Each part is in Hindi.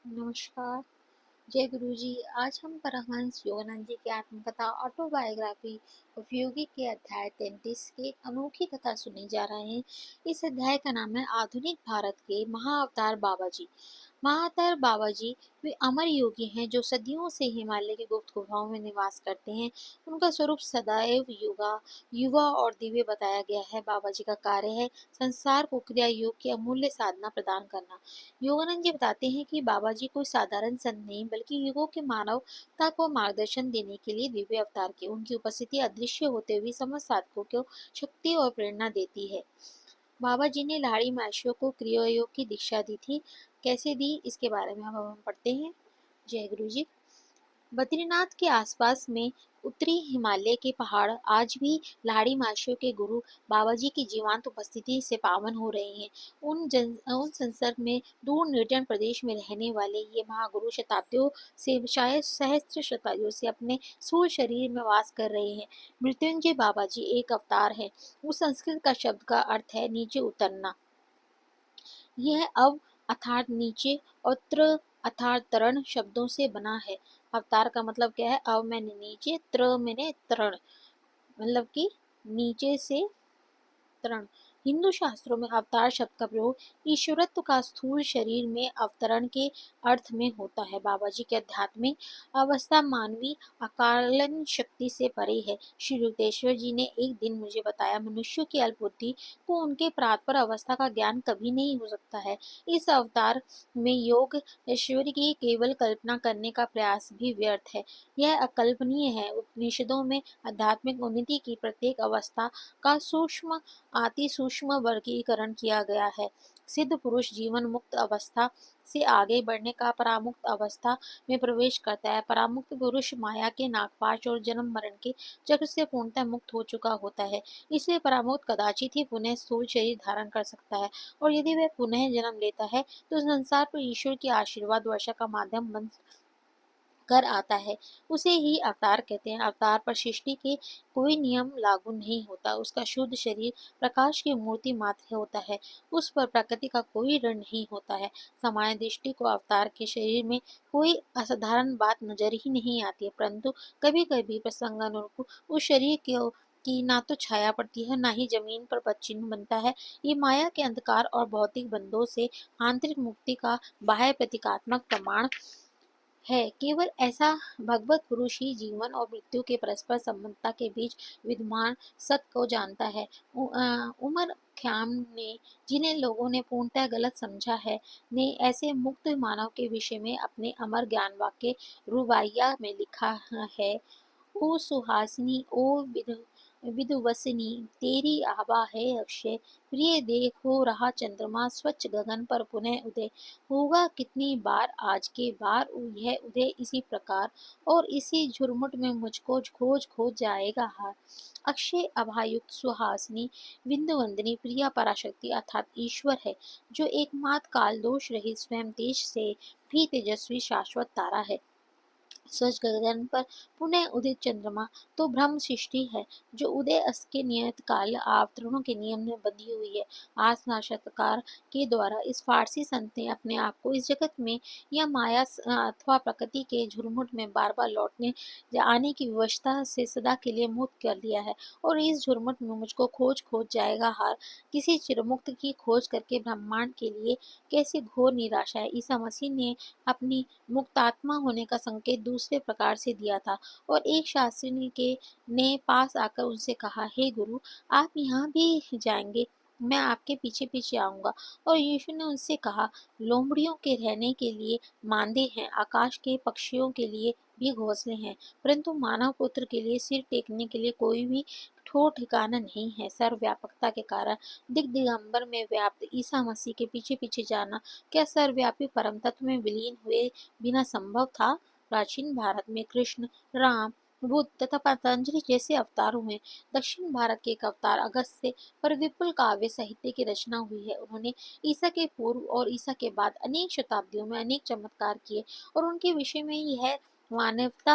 नमस्कार। जय गुरु जी। आज हम परमहंस योगानंद जी की आत्मकथा ऑटोबायोग्राफी उपयोगी के अध्याय 33 की अनोखी कथा सुनने जा रहे हैं। इस अध्याय का नाम है आधुनिक भारत के महाअवतार बाबा जी। महाअवतार बाबा जी वे अमर योगी हैं जो सदियों से हिमालय की गुप्त गुफाओं में निवास करते हैं। उनका स्वरूप सदैव युवा और दिव्य बताया गया है। बाबा जी का कार्य है संसार को क्रिया योग की अमूल्य साधना प्रदान करना। योगानंद जी बताते हैं कि बाबा जी कोई साधारण संत नहीं बल्कि युगों के मानवता को मार्गदर्शन देने के लिए दिव्य अवतार के। उनकी उपस्थिति अदृश्य होते हुए समस्त साधकों को शक्ति और प्रेरणा देती है। बाबा जी ने लाड़ी महर्षियों को क्रिया योग की दीक्षा दी थी। कैसे दी, इसके बारे में अब हम पढ़ते हैं। जय गुरु जी। बद्रीनाथ के आसपास में उत्तरी हिमालय के पहाड़ आज भी लाड़ी माशियों के गुरु बाबा जी की जीवंत उपस्थिति से पावन हो रहे हैं। उन संसर्ग में दूर निर्जन प्रदेश में रहने वाले ये महागुरु शताब्दियों से शायद सहस्त्र शताब्दियों से अपने स्थूल शरीर में वास कर रहे हैं। मृत्युंजय बाबा जी एक अवतार है। उस संस्कृत का शब्द का अर्थ है नीचे उतरना। यह अव अर्थात नीचे और त्र अर्थात तरण शब्दों से बना है। अवतार का मतलब क्या है? अव मैंने नीचे, त्र मैंने तरण, मतलब कि नीचे से तरण। हिंदू शास्त्रों में अवतार शब्द का प्रयोग ईश्वरत्व का स्थूल शरीर में अवतरण के अर्थ में होता है। बाबा जी के आध्यात्मिक अवस्था मानवीय अकालन शक्ति से परे है। श्री युक्तेश्वर जी ने एक दिन मुझे बताया, मनुष्य की अल्प बुद्धि को उनके प्रातपर अवस्था का ज्ञान कभी नहीं हो सकता है। इस अवतार में योग ईश्वर की केवल कल्पना करने का प्रयास भी व्यर्थ है। यह अकल्पनीय है। उपनिषदों में आध्यात्मिक उन्नति की प्रत्येक अवस्था का सूक्ष्म अति सूक्ष्म वर्गीकरण किया गया है। सिद्ध पुरुष जीवन मुक्त अवस्था से आगे बढ़ने का परामुक्त अवस्था में प्रवेश करता है। परामुक्त पुरुष माया के नागपाश और जन्म मरण के चक्र से पूर्णतः मुक्त हो चुका होता है। इसलिए परामुक्त कदाचित ही पुनः स्थूल शरीर धारण कर सकता है, और यदि वह पुनः जन्म लेता है तो संसार पर ईश्वर की आशीर्वाद वर्षा का माध्यम बन कर आता है। उसे ही अवतार कहते हैं। अवतार पर सृष्टि के कोई नियम लागू नहीं होता। उसका शुद्ध शरीर प्रकाश की मूर्ति मात्र होता है। उस पर प्रकृति का कोई ऋण नहीं होता है। सामान्य दृष्टि को अवतार के शरीर में कोई असाधारण बात नजर ही नहीं आती है, परंतु कभी कभी प्रसंगानुरूप उस शरीर की ना तो छाया पड़ती है, ना ही जमीन पर पदचिन्ह बनता है। ये माया के अंधकार और भौतिक बंधों से आंतरिक मुक्ति का बाह्य प्रतीकात्मक प्रमाण है। केवल ऐसा भगवत पुरुष ही जीवन और मृत्यु के परस्पर संबंधता के बीच विद्यमान सत्य को जानता है। उमर ख़याम ने, जिन्हें लोगों ने पूर्णतः गलत समझा है, ने ऐसे मुक्त मानव के विषय में अपने अमर ज्ञान वाक्य रुबाइया में लिखा है। ओ सुहासिनी, ओ विदुवसिनी, तेरी आभा है अक्षय, प्रिय देखो रहा चंद्रमा स्वच्छ गगन पर पुनः उदय। होगा कितनी बार आज के बार यह उदय इसी प्रकार, और इसी झुरमुट में मुझको खोज खोज जाएगा हार। अक्षय अभायुक्त सुहासिनी विंदुवंदनी प्रिया पराशक्ति अर्थात ईश्वर है, जो एकमात्र काल दोष रहित स्वयं तेज से भी तेजस्वी शाश्वत तारा है। सच गगन पर पुनः उदित चंद्रमा तो ब्रह्म सृष्टि है, जो उदय अस्त के नियत काल आवतरणों के नियम में बंधी हुई है। आज साक्षात्कार के द्वारा इस फारसी संत ने अपने आप को इस जगत में या माया अथवा प्रकृति के झुरमुट में बार बार लौटने या आने की विवशता से सदा के लिए मुक्त कर लिया है। और इस झुरमुट में मुझको खोज खोज जाएगा हार। किसी चिरमुक्त की खोज करके ब्रह्मांड के लिए कैसी घोर निराशा है। ईसा मसीह ने अपनी मुक्तात्मा होने का संकेत दूसरे प्रकार से दिया था, और एक शास्त्री के ने पास आकर उनसे कहा, हे गुरु, आप यहाँ भी जाएंगे? मैं आपके पीछे पीछे आऊंगा। और यीशु ने उनसे कहा, लोमड़ियों के रहने के लिए मांदे हैं, आकाश के पक्षियों के लिए भी घोंसले हैं, परंतु मानव पुत्र के लिए सिर टेकने के लिए कोई भी ठोर ठिकाना नहीं है। सर्वव्यापकता के कारण दिगंबर में व्याप्त ईसा मसीह के पीछे पीछे जाना क्या सर्वव्यापी परम तत्व में विलीन हुए बिना संभव था? प्राचीन भारत में कृष्ण, राम, बुद्ध तथा पतंजलि जैसे अवतार हुए। दक्षिण भारत के एक अवतार अगस्त्य पर विपुल काव्य साहित्य की रचना हुई है। उन्होंने ईसा के पूर्व और ईसा के बाद अनेक शताब्दियों में अनेक चमत्कार किए, और उनके विषय में यह मान्यता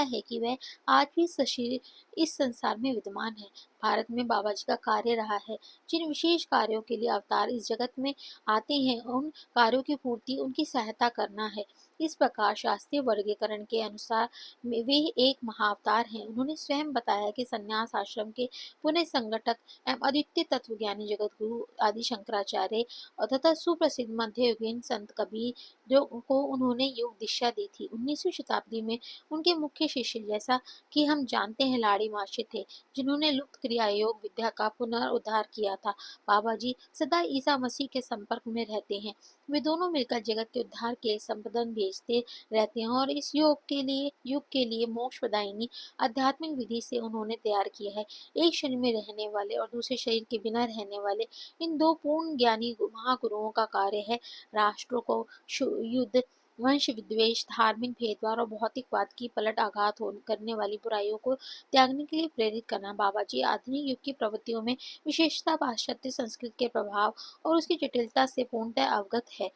है कि वह आज भी सशील इस संसार में विद्यमान है। भारत में बाबा जी का कार्य रहा है। जिन विशेष कार्यों के लिए अवतार इस जगत में आते हैं, उन कार्यों की पूर्ति उनकी सहायता करना है। इस प्रकार शास्त्रीय वर्गीकरण के अनुसार वे एक महाअवतार हैं। उन्होंने स्वयं बताया कि संन्यास आश्रम के पुनः संगठक एवं अद्वितीय तत्वज्ञानी जगतगुरु आदि शंकराचार्य और तथा सुप्रसिद्ध मध्ययुगीन संत कबीर जो को उन्होंने योग दिशा दी थी। 19वीं शताब्दी में उनके मुख्य शिष्य, जैसा कि हम जानते हैं, लाड़ी माशी थे, जिन्होंने लुप्त क्रिया योग विद्या का पुनरुद्धार किया था। बाबा जी सदा ईसा मसीह के संपर्क में रहते हैं। वे दोनों मिलकर जगत के उद्धार के संपदन भेजते रहते हैं और इस युग के लिए मोक्ष प्रदायिनी आध्यात्मिक विधि से उन्होंने तैयार किया है। एक शरीर में रहने वाले और दूसरे शरीर के बिना रहने वाले इन दो पूर्ण ज्ञानी महागुरुओं का कार्य है राष्ट्रों को युद्ध, वंश विद्वेष, धार्मिक भेदभाव और भौतिकवाद की पलट आघात करने वाली बुराइयों को त्यागने के लिए प्रेरित करना। बाबा जी आधुनिक युग की प्रवृत्तियों में विशेषता पाश्चात्य संस्कृति के प्रभाव और उसकी जटिलता से पूर्णतः अवगत है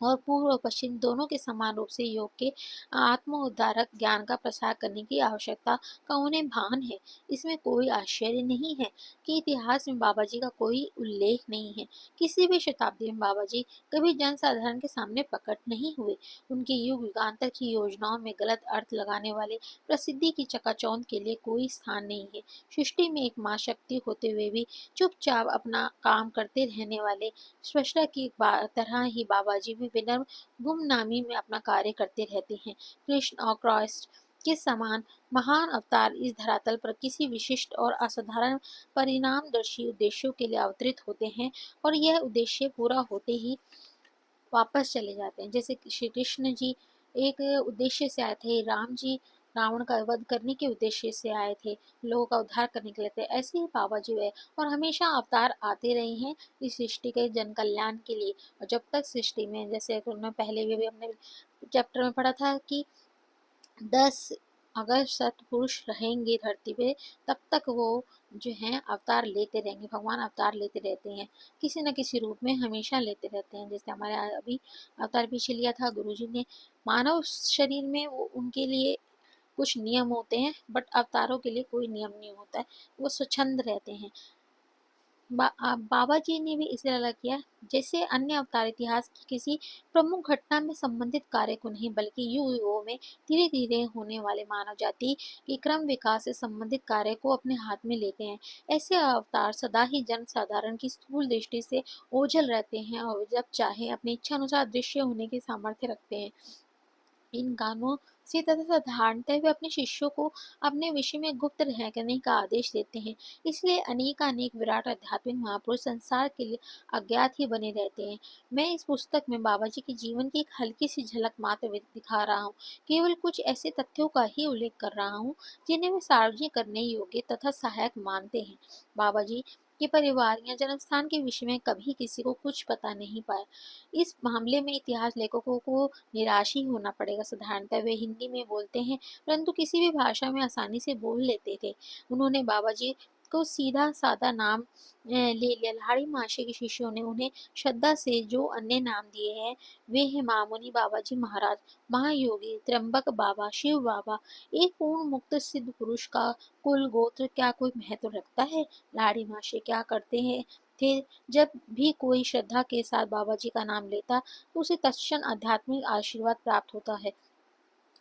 और पूर्व और पश्चिम दोनों के समान रूप से योग के आत्म उद्धारक ज्ञान का प्रसार करने की आवश्यकता का उन्हें भान है। इसमें कोई आश्चर्य नहीं है कि इतिहास में बाबा जी का कोई उल्लेख नहीं है। किसी भी शताब्दी में बाबा जी कभी जनसाधारण के सामने प्रकट नहीं हुए। उनके युग युगांतर की योजनाओं में गलत अर्थ लगाने वाले प्रसिद्धि की चकाचौंध के लिए कोई स्थान नहीं है। सृष्टि में एक माँ शक्ति होते हुए भी चुपचाप अपना काम करते रहने वाले स्रष्टा की तरह ही बाबा जी भी विनम्र गुमनामी में अपना कार्य करते रहते हैं। कृष्ण और क्राइस्ट के समान महान अवतार इस धरातल पर किसी विशिष्ट और असाधारण परिणामदर्शी उद्देश्यों के लिए अवतरित होते हैं और यह उद्देश्य पूरा होते ही वापस चले जाते हैं। जैसे श्री कृष्ण जी एक उद्देश्य से आए थे, राम जी रावण का वध करने के उद्देश्य से आए थे, लोगों का उद्धार करने के लिए थे। ऐसे ही बाबा जी वे और हमेशा अवतार आते रहे हैं इस सृष्टि के जन कल्याण के लिए। और जब तक सृष्टि में, जैसे पहले भी हमने चैप्टर में पढ़ा था कि 10 अगर सत्पुरुष रहेंगे धरती पे, तब तक वो जो हैं अवतार लेते रहेंगे। भगवान अवतार लेते रहते हैं, किसी न किसी रूप में हमेशा लेते रहते हैं। जैसे हमारे अभी अवतार पीछे लिया था गुरुजी ने मानव शरीर में, वो उनके लिए कुछ नियम होते हैं, बट अवतारों के लिए कोई नियम नहीं होता है, वो स्वच्छंद रहते हैं। बाबा जी ने भी इसे अलग किया। जैसे अन्य अवतार इतिहास की किसी प्रमुख घटना में संबंधित कार्य को नहीं, बल्कि युग युगों में धीरे धीरे होने वाले मानव जाति के क्रम विकास से संबंधित कार्य को अपने हाथ में लेते हैं। ऐसे अवतार सदा ही जन साधारण की स्थूल दृष्टि से ओझल रहते हैं और जब चाहे अपनी इच्छा अनुसार दृश्य होने की सामर्थ्य रखते हैं। इन गानों से तथा साधारणतः वे अपने शिष्यों को अपने विषय में गुप्त रहने का आदेश देते हैं। इसलिए अनेक विराट आध्यात्मिक महापुरुष संसार के लिए अज्ञात ही बने रहते हैं। मैं इस पुस्तक में बाबा जी के जीवन की एक हल्की सी झलक मात्र दिखा रहा हूँ। केवल कुछ ऐसे तथ्यों का ही उल्लेख कर रहा हूँ जिन्हें वे सार्वजनिक करने योग्य तथा सहायक मानते हैं। बाबा जी के परिवार या जन्म स्थान के विषय में कभी किसी को कुछ पता नहीं पाया। इस मामले में इतिहास लेखकों को निराश ही होना पड़ेगा। साधारणतः वे हिंदी में बोलते हैं, परंतु किसी भी भाषा में आसानी से बोल लेते थे। उन्होंने बाबा जी को सीधा सादा नाम ले लिया। लाड़ी माशी के शिष्यों ने उन्हें श्रद्धा से जो अन्य नाम दिए हैं, वे हैं मामुनि बाबा जी महाराज, महायोगी, त्र्यंबक बाबा, शिव बाबा। एक पूर्ण मुक्त सिद्ध पुरुष का कुल गोत्र क्या कोई महत्व रखता है? लाड़ी माशी क्या करते हैं थे? जब भी कोई श्रद्धा के साथ बाबा जी का नाम लेता, तो उसे तत्क्षण आध्यात्मिक आशीर्वाद प्राप्त होता है।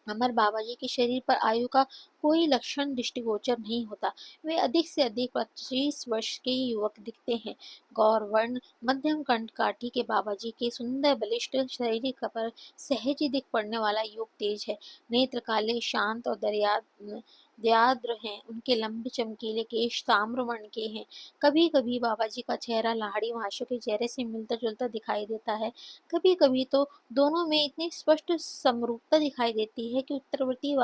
अमर बाबा जी के शरीर पर आयु का कोई लक्षण दृष्टिगोचर नहीं होता। वे अधिक से अधिक 25 वर्ष के युवक दिखते हैं। गौर वर्ण मध्यम कंठकाठी के बाबा जी के सुंदर बलिष्ठ शरीर पर सहज ही दिख पड़ने वाला युग तेज है। नेत्र काले शांत और दयाद्र हैं। उनके लंबे चमकीले केश ताम्र वर्ण के हैं। कभी कभी बाबा जी का चेहरा लाहड़ी माशों के चेहरे से मिलता जुलता दिखाई देता है। कभी कभी तो दोनों में इतनी स्पष्ट समरूपता दिखाई देती है कि उत्तरवर्ती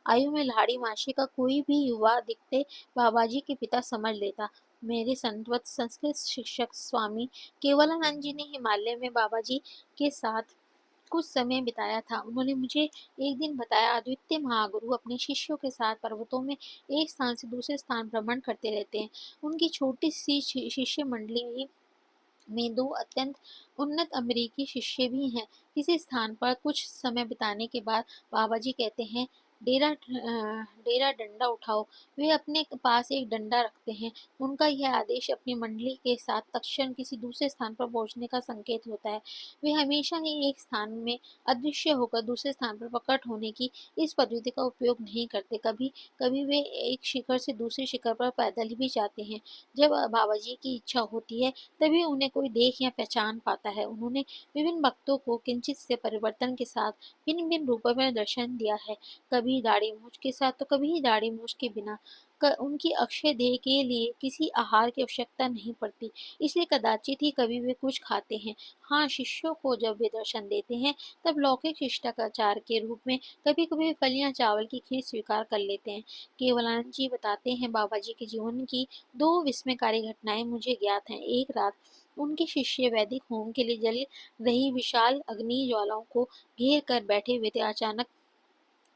आयु में लाड़ी मासी का कोई भी युवा दिखते बाबा जी के पिता समझ लेता। मेरे संतवत संस्कृत शिक्षक स्वामी केवलानंद जी ने हिमालय में बाबा जी के साथ कुछ समय बिताया था। उन्होंने मुझे एक दिन बताया, अद्वितीय महागुरु अपने शिष्यों के साथ पर्वतों में एक स्थान से दूसरे स्थान भ्रमण करते रहते हैं। उनकी छोटी सी शिष्य मंडली में दो अत्यंत उन्नत अमेरिकी शिष्य भी हैं। किसी स्थान पर कुछ समय बिताने के बाद बाबा जी कहते हैं, डेरा डंडा उठाओ। वे अपने पास एक डंडा रखते हैं। उनका यह आदेश अपनी मंडली के साथ तत्क्षण किसी दूसरे स्थान पर पहुंचने का संकेत होता है। वे हमेशा ही एक स्थान में अदृश्य होकर दूसरे स्थान पर प्रकट होने की इस पद्धति का उपयोग नहीं करते। कभी कभी वे एक शिखर से दूसरे शिखर पर पैदल भी जाते हैं। जब बाबा जी की इच्छा होती है तभी उन्हें कोई देख या पहचान पाता है। उन्होंने विभिन्न भक्तों को किंचित से परिवर्तन के साथ भिन्न भिन्न रूपों में दर्शन दिया है। कभी दाढ़ी मूछ के साथ तो कभी दाढ़ी मूछ के बिना। उनकी अक्षय देह के लिए किसी आहार की आवश्यकता नहीं पड़ती, इसलिए कदाचित ही कभी वे कुछ खाते हैं। हाँ, शिष्यों को जब वे दर्शन देते हैं तब लौकिक शिष्टाचार के रूप में कभी कभी फल या चावल की खीर स्वीकार कर लेते हैं। केवलानंद जी बताते हैं, बाबा जी के जीवन की दो विस्मयकारी घटनाएं मुझे ज्ञात हैं। एक रात उनके शिष्य वैदिक होम के लिए जल रही विशाल अग्नि ज्वालाओं को घेर कर बैठे हुए थे। अचानक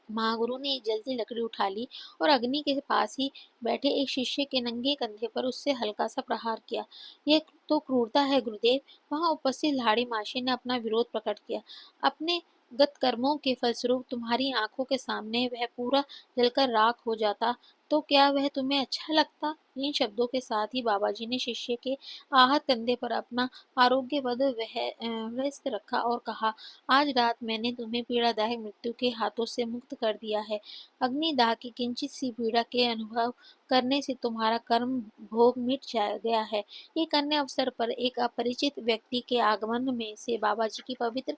महागुरु ने एक जलती लकड़ी उठा ली और अग्नि के पास ही बैठे एक शिष्य के नंगे कंधे पर उससे हल्का सा प्रहार किया। यह तो क्रूरता है गुरुदेव। वहां उपस्थित लाड़ी माशी ने अपना विरोध प्रकट किया। अपने गत कर्मों के फलस्वरूप तुम्हारी आंखों के सामने वह पूरा जलकर राख हो जाता तो क्या वह तुम्हें अच्छा लगता? इन शब्दों के साथ ही बाबाजी ने शिष्य के आहत कंधे पर अपना आरोग्यवद व्यस्त रखा और कहा, आज रात मैंने तुम्हें पीड़ादायक मृत्यु के हाथों से मुक्त कर दिया है। अग्निदाह की किंचित सी पीड़ा के अनुभव करने से तुम्हारा कर्म भोग मिट गया है। एक अन्य अवसर पर एक अपरिचित व्यक्ति के आगमन में से बाबा जी की पवित्र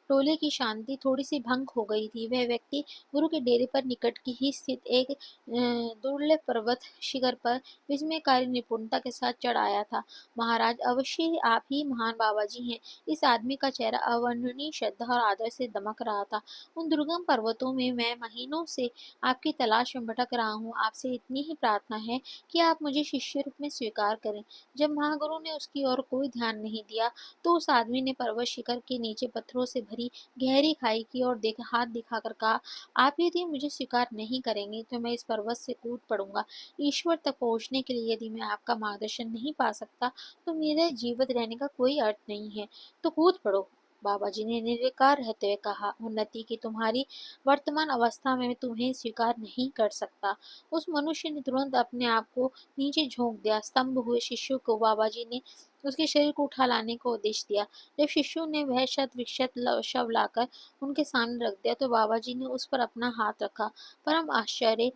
टोले की शांति थोड़ी सी भंग हो गई थी। वह व्यक्ति गुरु के डेरे पर निकट की ही स्थित एक दुर्लभ पर्वत शिखर पर विस्मयकारी निपुणता के साथ चढ़ आया था। महाराज, अवश्य ही आप ही महान बाबा जी हैं। इस आदमी का चेहरा अवर्णनीय श्रद्धा और आदर से दमक रहा था। उन दुर्गम पर्वतों में मैं महीनों से आपकी तलाश में भटक रहा हूँ। आपसे इतनी ही प्रार्थना है कि आप मुझे शिष्य रूप में स्वीकार करें। जब महागुरु ने उसकी ओर कोई ध्यान नहीं दिया तो उस आदमी ने पर्वत शिखर के नीचे पत्थरों से भरी गहरी खाई की ओर हाथ दिखाकर कहा, आप यदि मुझे स्वीकार नहीं करेंगे तो मैं इस पर्वत से कूद पड़ूंगा। ईश्वर तक पहुंचने के लिए यदि मैं आपका मार्गदर्शन नहीं पा सकता तो मेरे जीवित रहने का कोई अर्थ नहीं है। तो कूद पड़ो। बाबा जी ने निर्विकार रहते हुए कहा, उन्नति की तुम्हारी वर्तमान अवस्था में मैं तुम्हें स्वीकार नहीं कर सकता। उस मनुष्य ने तुरंत अपने आप को नीचे झोंक दिया। स्तंभ हुए शिष्य को बाबा जी ने उसके शरीर को उठा लाने को आदेश दिया। जब शिष्यों ने वह शत विक्षत शव लाकर उनके सामने रख दिया तो बाबा जी ने उस पर अपना हाथ रखा। परम आश्चर्य,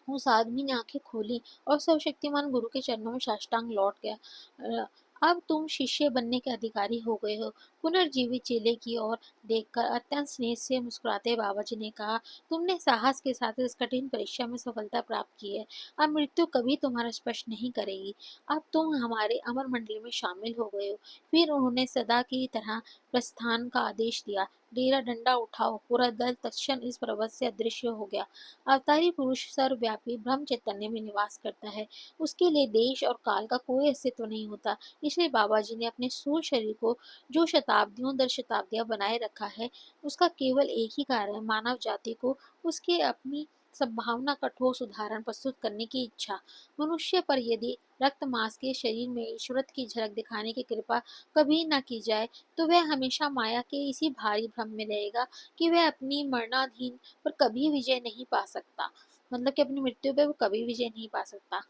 उस आदमी ने आंखें खोली और सर्वशक्तिमान गुरु के चरणों में साष्टांग लौट गया। अब तुम शिष्य बनने के अधिकारी हो गए हो। पुनर्जीवित चेले की ओर देखकर अत्यंत स्नेह से मुस्कुराते बाबा जी ने कहा, तुमने साहस के साथ इस कठिन परीक्षा में सफलता प्राप्त की है। अब मृत्यु कभी तुम्हारा स्पर्श नहीं करेगी। अब तुम हमारे अमर मंडली में शामिल हो गए हो। फिर उन्होंने सदा की तरह प्रस्थान का आदेश दिया। डेरा डंडा उठाओ। पूरा दल तत्क्षण इस पर्वत से अदृश्य हो गया। अवतारी पुरुष सर्वव्यापी ब्रह्म चैतन्य में निवास करता है। उसके लिए देश और काल का कोई अस्तित्व नहीं होता। इसलिए बाबा जी ने अपने स्थूल शरीर को जो शताब्दियों दर शताब्दियां बनाए रखा है, उसका केवल एक ही कारण है, मानव जाति को उसके अपनी संभावना का ठोस उदाहरण प्रस्तुत करने की इच्छा। मनुष्य पर यदि रक्त मांस के शरीर में ईश्वरत्व की झलक दिखाने की कृपा कभी न की जाए तो वह हमेशा माया के इसी भारी भ्रम में रहेगा कि वह अपनी मरणाधीन पर कभी विजय नहीं पा सकता। मतलब कि अपनी मृत्यु पे वो कभी विजय नहीं पा सकता।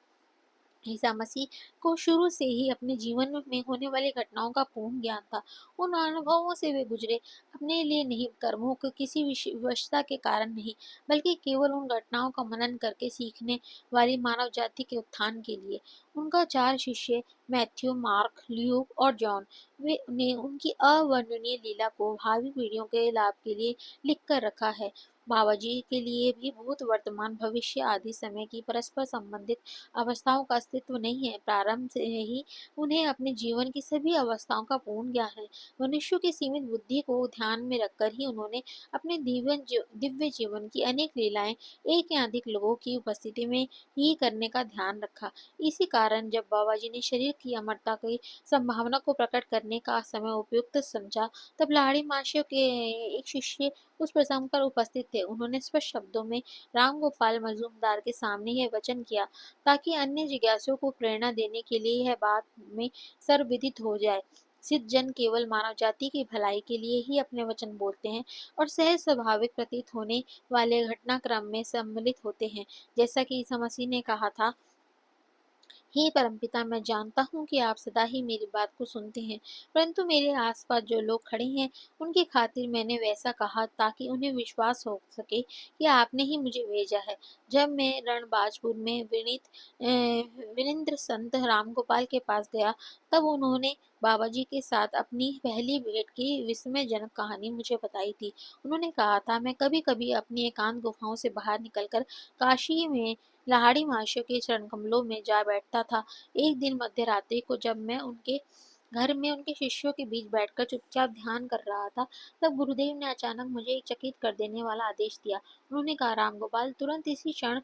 ईसा मसीह को शुरू से ही अपने जीवन में होने वाली घटनाओं का पूर्ण ज्ञान था। उन अनुभवों से वे गुजरे, अपने लिए नहीं, कर्मों के किसी विवशता के कारण नहीं, बल्कि केवल उन घटनाओं का मनन करके सीखने वाली मानव जाति के उत्थान के लिए। उनका चार शिष्य मैथ्यू, मार्क, ल्यूक और जॉन, वे ने उनकी अवर्णनीय लीला को भावी पीढ़ियों के लाभ के लिए लिख कर रखा है। बाबा जी के लिए भी भूत, वर्तमान, भविष्य आदि समय की परस्पर संबंधित अवस्थाओं का अस्तित्व नहीं है। प्रारंभ से ही उन्हें अपने जीवन की सभी अवस्थाओं का पूर्ण ज्ञान है। मनुष्य की सीमित बुद्धि को ध्यान में रखकर ही उन्होंने अपने दिव्य जीवन की अनेक लीलाएं एक या अधिक लोगों की उपस्थिति में ही करने का ध्यान रखा। इसी कारण जब बाबा जी ने शरीर की अमरता की संभावना को प्रकट करने का समय उपयुक्त समझा, तब लाड़ी माशियों के एक शिष्य उस प्रसंग पर उपस्थित थे। उन्होंने स्पष्ट शब्दों में राम गोपाल मजूमदार के सामने यह वचन किया ताकि अन्य जिज्ञासुओं को प्रेरणा देने के लिए यह बात में सर्वविदित हो जाए। सिद्ध जन केवल मानव जाति की भलाई के लिए ही अपने वचन बोलते हैं और सहज स्वाभाविक प्रतीत होने वाले घटनाक्रम में सम्मिलित होते हैं। जैसा कि ईसा मसीह ने कहा था, हे परमपिता, मैं जानता हूँ कि आप सदा ही मेरी बात को सुनते हैं, परंतु मेरे आसपास जो लोग खड़े हैं उनकी खातिर मैंने वैसा कहा ताकि उन्हें विश्वास हो सके कि आपने ही मुझे भेजा है। जब मैं रणबाजपुर में विनिंद्र संत रामगोपाल के पास गया, तब उन्होंने बाबा जी के साथ अपनी पहली भेंट की विस्मयजनक कहानी मुझे बताई थी। उन्होंने कहा था, मैं कभी कभी अपनी एकांत गुफाओं से बाहर निकलकर काशी में लाहिड़ी महाशय के चरण कमलों में जा बैठता था। एक दिन मध्य रात्रि को जब मैं उनके घर में उनके शिष्यों के बीच बैठकर चुपचाप ध्यान कर रहा था, तब गुरुदेव ने अचानक मुझे एक चकित कर देने वाला आदेश दिया। उन्होंने कहा, रामगोपाल, तुरंत इसी क्षण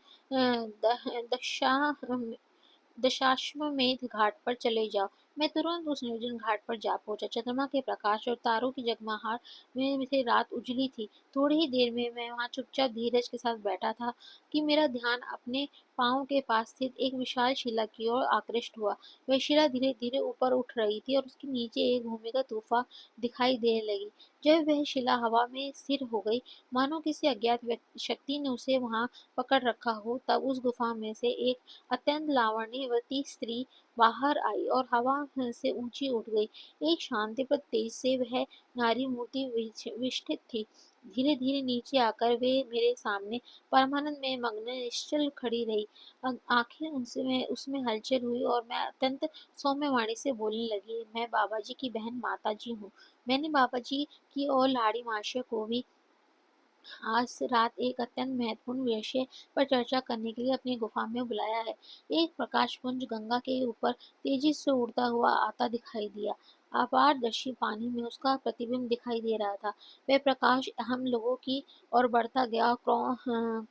दशाश्वमेध घाट पर चले जाओ। मैं तुरंत उस निर्जन घाट पर जा पहुंचा। चंद्रमा के प्रकाश और तारों की जगमगाहट में से रात उजली थी। थोड़ी ही देर में मैं वहां चुपचाप धीरज के साथ बैठा था कि मेरा ध्यान अपने पांव के पास स्थित एक विशाल शिला की ओर आकृष्ट हुआ। वह शिला धीरे धीरे ऊपर उठ रही थी और उसके नीचे एक भूमिगत गुफा दिखाई देने लगी। जब वह शिला हवा में स्थिर हो गई, मानो किसी अज्ञात शक्ति ने उसे वहां पकड़ रखा हो, तब उस गुफा में से एक अत्यंत लावण्यवती स्त्री बाहर आई और हवा से ऊंची उठ गई। एक शांतिप्रद तेज से वह नारी मूर्ति विष्ठित थी। धीरे धीरे नीचे आकर वे मेरे सामने परमानंद में मग्न निश्चल खड़ी रही। आखिर उनसे में उसमें हलचल हुई और मैं अत्यंत सौम्य वाणी से बोलने लगी, मैं बाबा जी की बहन माता जी हूँ। मैंने बाबा जी की और लाड़ी महाशय को भी आज रात एक अत्यंत महत्वपूर्ण विषय पर चर्चा करने के लिए अपनी गुफा में बुलाया है। एक प्रकाशपुंज गंगा के ऊपर तेजी से उड़ता हुआ आता दिखाई दिया। अपारदर्शी पानी में उसका प्रतिबिंब दिखाई दे रहा था। वह प्रकाश हम लोगों की ओर बढ़ता गया और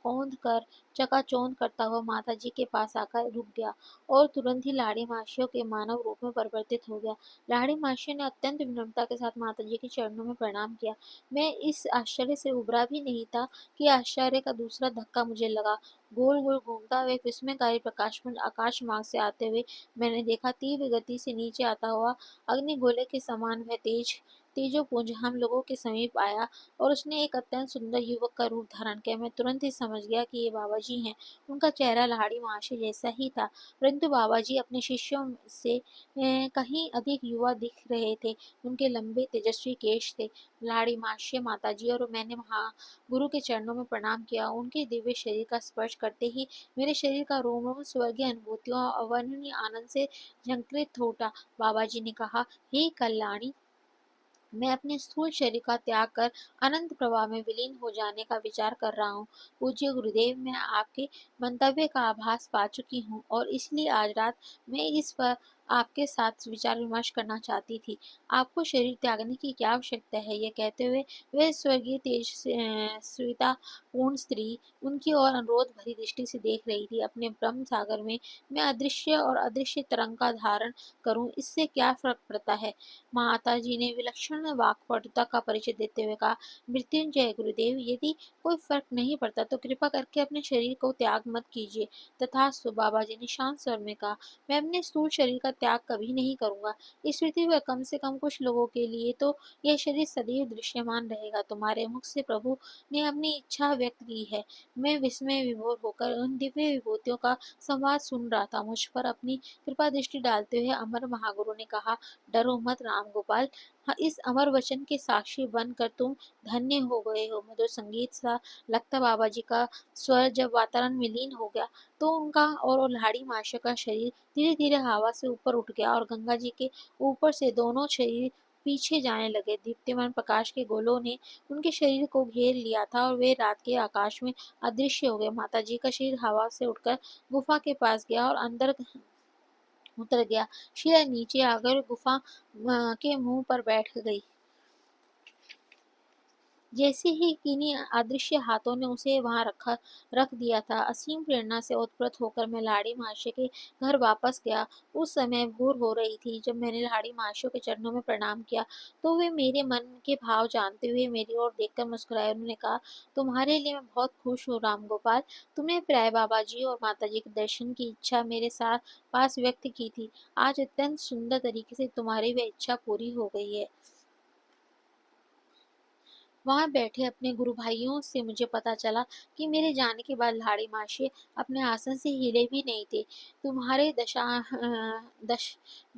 कौंध कर चकाचौंध करता हुआ माता जी के पास आकर रुक गया और तुरंत ही लाड़ी माशियों के मानव रूप में परिवर्तित हो गया। लाड़ी माशियों ने अत्यंत विनम्रता के साथ माता जी के चरणों में प्रणाम किया। मैं इस आश्चर्य से उबरा भी नहीं था कि आश्चर्य का दूसरा धक्का मुझे लगा। गोल गोल घूमता हुआ एक विस्मयकारी प्रकाशपुंज आकाश मार्ग से आते हुए मैंने देखा। तीव्र गति से नीचे आता हुआ अग्निगोले के समान वह तेजोपुंज हम लोगों के समीप आया और उसने एक अत्यंत सुंदर युवक का रूप धारण किया। मैं तुरंत ही समझ गया कि ये बाबा जी हैं। उनका चेहरा लाड़ी महाशय जैसा ही था, परंतु बाबा जी अपने शिष्यों से कहीं अधिक युवा दिख रहे थे। उनके लंबे तेजस्वी केश थे। लाड़ी मासी माताजी और मैंने वहाँ गुरु के चरणों में प्रणाम किया। उनके दिव्य शरीर का स्पर्श करते ही मेरे शरीर का रोम रोम स्वर्गीय अनुभूतियों और अवर्णनीय आनंद से झंकृत हो उठा। बाबा जी ने कहा, हे कल्याणी, मैं अपने स्थूल शरीर का त्याग कर अनंत प्रवाह में विलीन हो जाने का विचार कर रहा हूँ। पूज्य गुरुदेव, मैं आपके मंतव्य का आभास पा चुकी हूँ और इसलिए आज रात मैं इस पर आपके साथ विचार विमर्श करना चाहती थी। आपको शरीर त्यागने की क्या आवश्यकता है? यह कहते हुए वह स्वर्गीय स्विता पूर्ण स्त्री उनकी ओर अनुरोध भरी दृष्टि से देख रही थी। अपने ब्रह्म सागर में मैं अदृश्य और अदृश्य तरंग का धारण करूं, इससे क्या फर्क पड़ता है? माता जी ने विलक्षण वाक्पटुता का परिचय देते हुए कहा, मृत्युंजय गुरुदेव, यदि कोई फर्क नहीं पड़ता तो कृपा करके अपने शरीर को त्याग मत कीजिए। तथास्तु, बाबा जी ने शांत स्वर में कहा, मैं अपने स्थूल शरीर का त्याग कभी नहीं करूंगा। इस पृथ्वी पर कम से कम कुछ लोगों के लिए तो यह शरीर सदैव दृश्यमान रहेगा। तुम्हारे मुख से प्रभु ने अपनी इच्छा व्यक्त की है। मैं विस्मय विभोर होकर उन दिव्य विभूतियों का संवाद सुन रहा था। मुझ पर अपनी कृपा दृष्टि डालते हुए अमर महागुरु ने कहा, डरो मत राम गोपाल, हाँ, इस अमर वचन के साक्षी बनकर तुम धन्य हो गए हो। मधुर संगीत सा लगता बाबा जी का स्वर जब वातावरण में लीन हो गया, तो उनका और लाड़ी माशा का शरीर धीरे धीरे हवा से ऊपर उठ गया और गंगा जी के ऊपर से दोनों शरीर पीछे जाने लगे। दीप्तिमान प्रकाश के गोलों ने उनके शरीर को घेर लिया था और वे रात के आकाश में अदृश्य हो गए। माता जी का शरीर हवा से उठकर गुफा के पास गया और अंदर उतर गया। शीला नीचे आकर गुफा के मुंह पर बैठ गई। जैसे ही किन्हीं अदृश्य हाथों ने उसे वहां रख दिया था, असीम प्रेरणा से उत्प्रेरित होकर मैं लाड़ी महाशय के घर वापस गया। उस समय भोर हो रही थी। जब मैंने लाड़ी महाशय के चरणों में प्रणाम किया, तो वे मेरे मन के भाव जानते हुए मेरी ओर देखकर मुस्कुराए। उन्होंने कहा, तुम्हारे लिए मैं बहुत खुश हूँ राम गोपाल। तुमने प्राय बाबा जी और माता जी के दर्शन की इच्छा मेरे साथ पास व्यक्त की थी। आज अत्यंत सुंदर तरीके से तुम्हारी वह इच्छा पूरी हो गई है। वहां बैठे अपने गुरु भाइयों से मुझे पता चला कि मेरे जाने के बाद लाड़ी माशी अपने आसन से हिले भी नहीं थे। तुम्हारे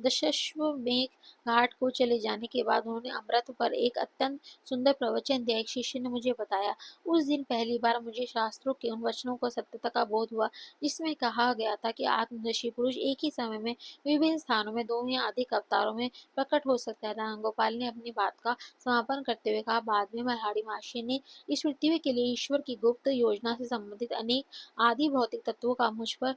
दशश्वमेध घाट को चले जाने के बाद उन्होंने अमृत पर एक अत्यंत सुंदर प्रवचन दिया। एक शिष्य ने मुझे बताया, उस दिन पहली बार मुझे शास्त्रों के उन वचनों का सत्यता का बोध हुआ जिसमें कहा गया था कि आत्मदर्शी पुरुष एक ही समय में विभिन्न स्थानों में दो या अधिक अवतारों में प्रकट हो सकता है। रामगोपाल ने अपनी बात का समापन करते हुए कहा, बाद में मल्हारी माशी ने इस पृथ्वी के लिए ईश्वर की गुप्त योजना से संबंधित अनेक आदि भौतिक तत्वों का मुझ पर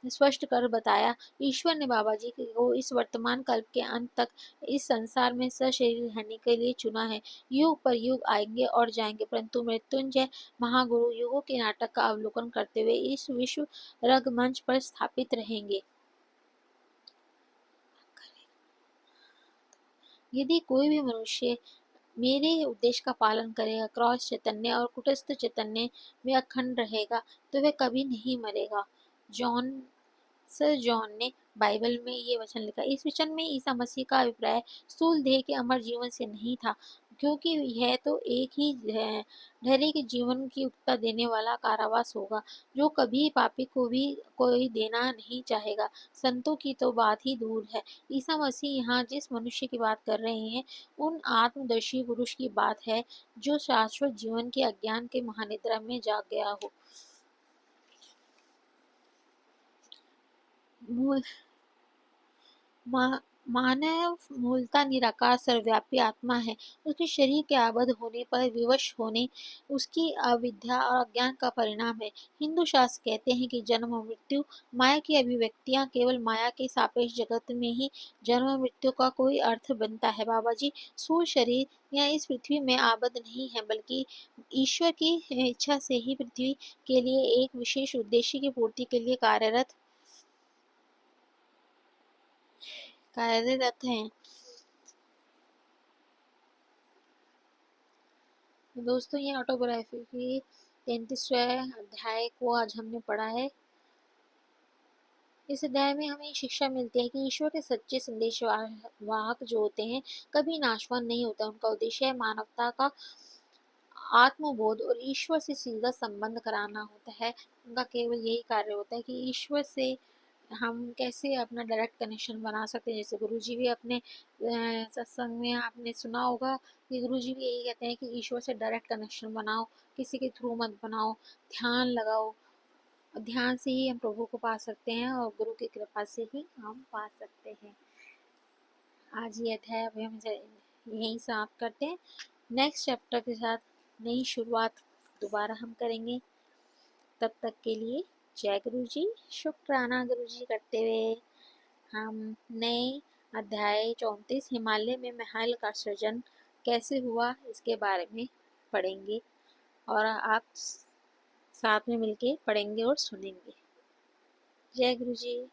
स्पष्ट कर बताया। ईश्वर ने बाबा जी को इस वर्तमान कल्प के अंत तक इस संसार में सशरीर रहने के लिए चुना है। युग पर युग आएंगे और जाएंगे, परंतु मृत्युंजय महागुरु युगों के नाटक का अवलोकन करते हुए इस विश्व रंगमंच पर स्थापित रहेंगे। यदि कोई भी मनुष्य मेरे उपदेश का पालन करेगा, क्रॉस चैतन्य और कुटस्थ चैतन्य में अखंड रहेगा, तो वह कभी नहीं मरेगा। जॉन सर जॉन ने बाइबल में ये वचन लिखा। इस वचन में ईसा मसीह का अभिप्राय स्थूल देह के अमर जीवन से नहीं था, क्योंकि यह तो एक ही ढहरे के जीवन की उत्तर देने वाला कारावास होगा, जो कभी पापी को भी कोई देना नहीं चाहेगा। संतों की तो बात ही दूर है। ईसा मसीह यहाँ जिस मनुष्य की बात कर रहे हैं, उन आत्मदर्शी पुरुष की बात है जो शाश्वत जीवन के अज्ञान के महानिद्रा में जाग गया हो। मा- मानव मूलतः निराकार सर्वव्यापी आत्मा है। उसके शरीर के आबद्ध होने पर विवश होने उसकी अविद्या और अज्ञान का परिणाम है। हिंदू शास्त्र कहते हैं कि जन्म और मृत्यु माया की अभिव्यक्तियां, केवल माया के सापेक्ष जगत में ही जन्म और मृत्यु का कोई अर्थ बनता है। बाबा जी स्थूल शरीर या इस पृथ्वी में आबद्ध नहीं है, बल्कि ईश्वर की इच्छा से ही पृथ्वी के लिए एक विशेष उद्देश्य की पूर्ति के लिए कार्यरत हैं। दोस्तों, ये ऑटोबायोग्राफी की 33वें अध्याय को आज हमने पढ़ा है। इस अध्याय में हमें शिक्षा मिलती है कि ईश्वर के सच्चे संदेश वाहक जो होते हैं, कभी नाशवान नहीं होता। उनका उद्देश्य है मानवता का आत्मबोध और ईश्वर से सीधा संबंध कराना होता है। उनका केवल यही कार्य होता है कि ईश्वर से हम कैसे अपना डायरेक्ट कनेक्शन बना सकते हैं। जैसे गुरुजी भी अपने सत्संग में आपने सुना होगा कि गुरुजी भी यही कहते हैं कि ईश्वर से डायरेक्ट कनेक्शन बनाओ, किसी के थ्रू मत बनाओ, ध्यान लगाओ। ध्यान से ही हम प्रभु को पा सकते हैं और गुरु की कृपा से ही हम पा सकते हैं। आज ये अध्याय अभी हम यहीं समाप्त करते हैं। नेक्स्ट चैप्टर के साथ नई शुरुआत दोबारा हम करेंगे। तब तक के लिए जय गुरु जी, शुक्राना गुरु जी करते हुए हम नए अध्याय 34 हिमालय में महल का सृजन कैसे हुआ इसके बारे में पढ़ेंगे, और आप साथ में मिलके पढ़ेंगे और सुनेंगे। जय गुरु जी।